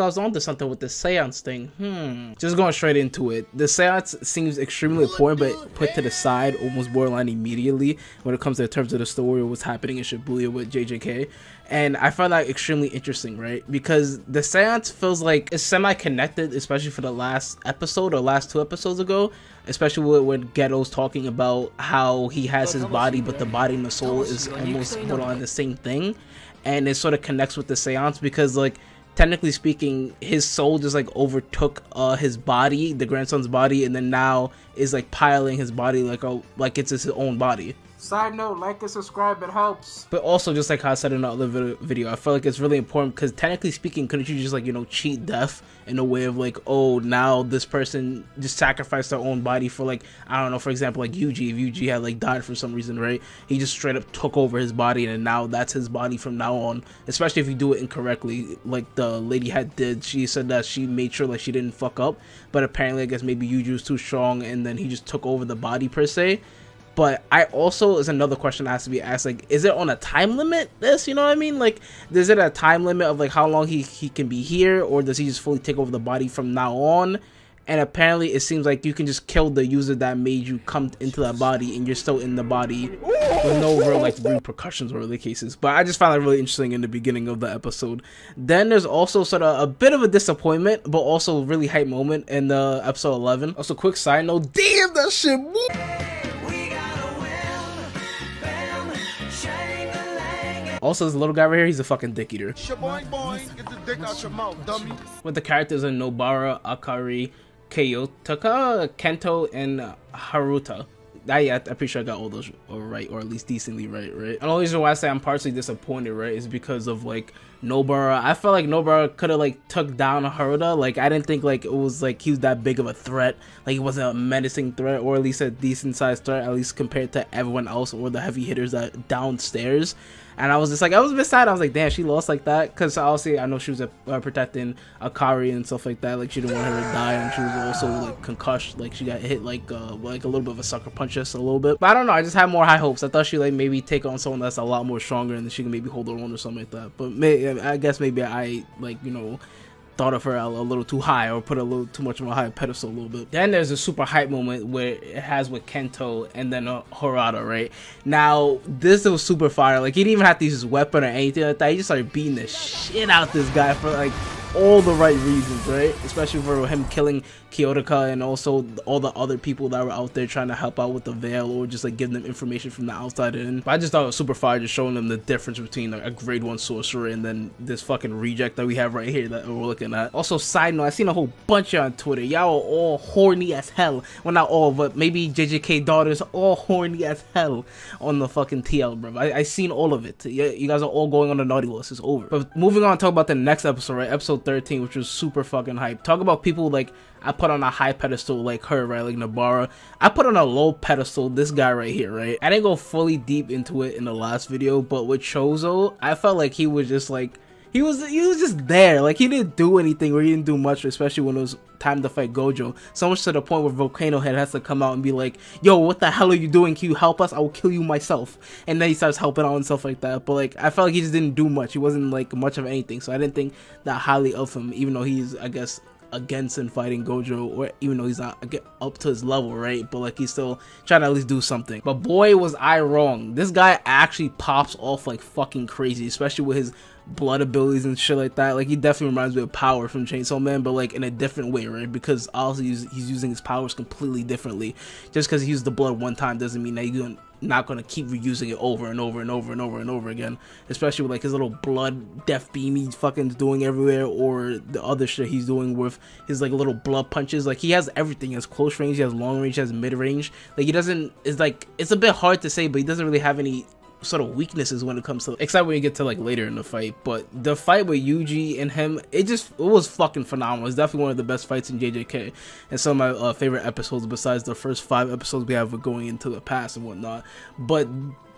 So I was on to something with the seance thing. Just going straight into it. The seance seems extremely important, but put to the side almost borderline immediately when it comes to the terms of the story or what's happening in Shibuya with JJK. And I found that extremely interesting, right? Because the seance feels like it's semi-connected, especially for the last episode or last 2 episodes ago. Especially when Geto's talking about how he has his body, but the body and the soul is almost on the same thing. And it sort of connects with the seance because, like, technically speaking, his soul just like overtook his body, the grandson's body, and then now is like piling his body like it's his own body. Side note, like and subscribe, it helps. But also, just like how I said in the other video, I feel like it's really important because technically speaking, couldn't you just like, you know, cheat death in a way of like, oh, now this person just sacrificed their own body for like, I don't know, for example, like Yuji, if Yuji had like died for some reason, right? He just straight up took over his body and now that's his body from now on, especially if you do it incorrectly, like the lady had did. She said that she made sure like she didn't fuck up, but apparently I guess maybe Yuji was too strong and then he just took over the body per se. But I also, is another question that has to be asked, like, is it on a time limit, this, you know what I mean? Like, is it a time limit of, like, how long he can be here, or does he just fully take over the body from now on? And apparently, it seems like you can just kill the user that made you come into that body, and you're still in the body with no real, like, repercussions or other cases. But I just found it really interesting in the beginning of the episode. Then there's also sort of a bit of a disappointment, but also a really hype moment in the episode 11. Also, quick side note, damn, that shit, woo! Also, this little guy right here, he's a fucking dick eater. Boing, boing. Get the dick out your mouth, dummy. With the characters of Nobara, Akari, Kiyotaka, Kento, and Haruta. I'm pretty sure I got all those right, or at least decently right? And the only reason why I say I'm partially disappointed, right, is because of, like, Nobara. I felt like Nobara could have, like, took down Haruta. Like, I didn't think, like, it was, like, he was that big of a threat. Like, he wasn't a menacing threat, or at least a decent-sized threat, at least compared to everyone else, or the heavy hitters that downstairs. And I was just like, I was a bit sad. I was like, damn, she lost like that. Because obviously, I know she was protecting Akari and stuff like that. Like, she didn't want her to die. And she was also, like, concussed. Like, she got hit, like a little bit of a sucker punch just a little bit. But I don't know. I just had more high hopes. I thought she, like, maybe take on someone that's a lot more stronger. And then she can maybe hold her own or something like that. But I guess maybe I, like, you know, thought of her a little too high, or put a little too much of a high pedestal a little bit. Then there's a super hype moment where it has with Kento and then Harada, right? Now, this was super fire. Like, he didn't even have to use his weapon or anything like that. He just started beating the shit out this guy for, like, all the right reasons, right? Especially for him killing Kiyotaka and also all the other people that were out there trying to help out with the veil, or just like give them information from the outside in. But I just thought it was super fire, just showing them the difference between like a grade 1 sorcerer and then this fucking reject that we have right here that we're looking at. Also, side note, I seen a whole bunch on Twitter. Y'all are all horny as hell. Well, not all, but maybe JJK daughters all horny as hell on the fucking TL, bro. I seen all of it. You guys are all going on the naughty list. It's over. But moving on, talk about the next episode, right? Episode 13, which was super fucking hype. Talk about people like I put on a high pedestal like her, right? Like Nobara. I put on a low pedestal this guy right here, right? I didn't go fully deep into it in the last video, but with Chozo, I felt like he was just like, he was just there. Like, he didn't do anything, or he didn't do much, especially when it was time to fight Gojo. So much to the point where Volcano Head has to come out and be like, yo, what the hell are you doing? Can you help us? I will kill you myself. And then he starts helping out and stuff like that. But like, I felt like he just didn't do much. He wasn't like much of anything. So I didn't think that highly of him, even though he's, I guess, against in fighting Gojo, or even though he's not up to his level, right? But like, he's still trying to at least do something. But boy, was I wrong. This guy actually pops off like fucking crazy, especially with his blood abilities and shit like that. Like, he definitely reminds me of Power from Chainsaw Man, but like in a different way, right? Because obviously he's using his powers completely differently. Just because he used the blood one time doesn't mean that you're not gonna keep reusing it over and over and over and over and over again, especially with like his little blood death beam he's fucking doing everywhere, or the other shit he's doing with his like little blood punches. Like, he has everything. He has close range, he has long range, he has mid range. Like, he doesn't, it's like, it's a bit hard to say, but he doesn't really have any sort of weaknesses when it comes to, except when you get to like later in the fight. But the fight with Yuji and him, it was fucking phenomenal. It's definitely one of the best fights in JJK, and some of my favorite episodes besides the first 5 episodes we have going into the past and whatnot. But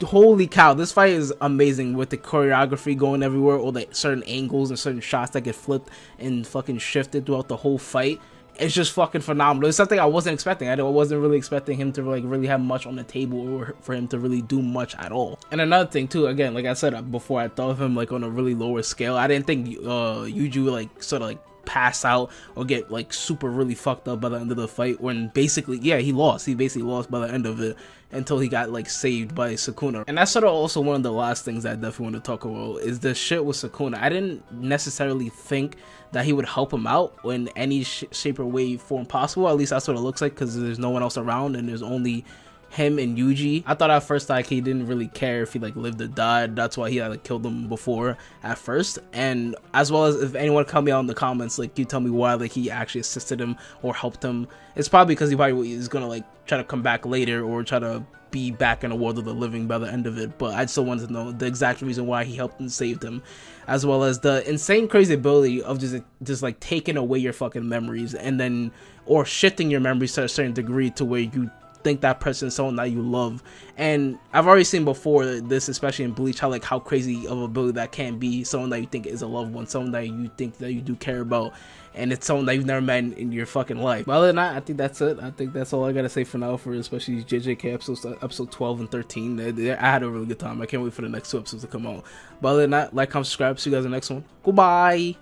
holy cow, this fight is amazing, with the choreography going everywhere, all the certain angles and certain shots that get flipped and fucking shifted throughout the whole fight. It's just fucking phenomenal. It's something I wasn't expecting. I wasn't really expecting him to like really have much on the table, or for him to really do much at all. And another thing too, again, like I said before, I thought of him like on a really lower scale. I didn't think Yuji would like sort of like pass out or get like super really fucked up by the end of the fight, when basically, yeah, he basically lost by the end of it until he got like saved by Sukuna. And that's sort of also one of the last things that I definitely want to talk about is the shit with Sukuna. I didn't necessarily think that he would help him out in any shape or way form possible. At least that's what it looks like, because there's no one else around and there's only him and Yuji. I thought at first like he didn't really care if he like lived or died. That's why he had like killed him before at first. And as well as if anyone come out in the comments, like you tell me why like he actually assisted him or helped him, it's probably because he probably is gonna like try to come back later or try to be back in the world of the living by the end of it. But I still wanted to know the exact reason why he helped and saved him, as well as the insane crazy ability of just like taking away your fucking memories and then or shifting your memories to a certain degree to where you think that person is someone that you love. And I've already seen before this, especially in Bleach, how crazy of a ability that can be. Someone that you think is a loved one, someone that you think that you do care about, and it's someone that you've never met in your fucking life. But other than that, I think that's it. I think that's all I gotta say for now, for especially JJK episode 12 and 13. I had a really good time. I can't wait for the next 2 episodes to come out. But other than that, like, comment, subscribe. See you guys in the next one. Goodbye.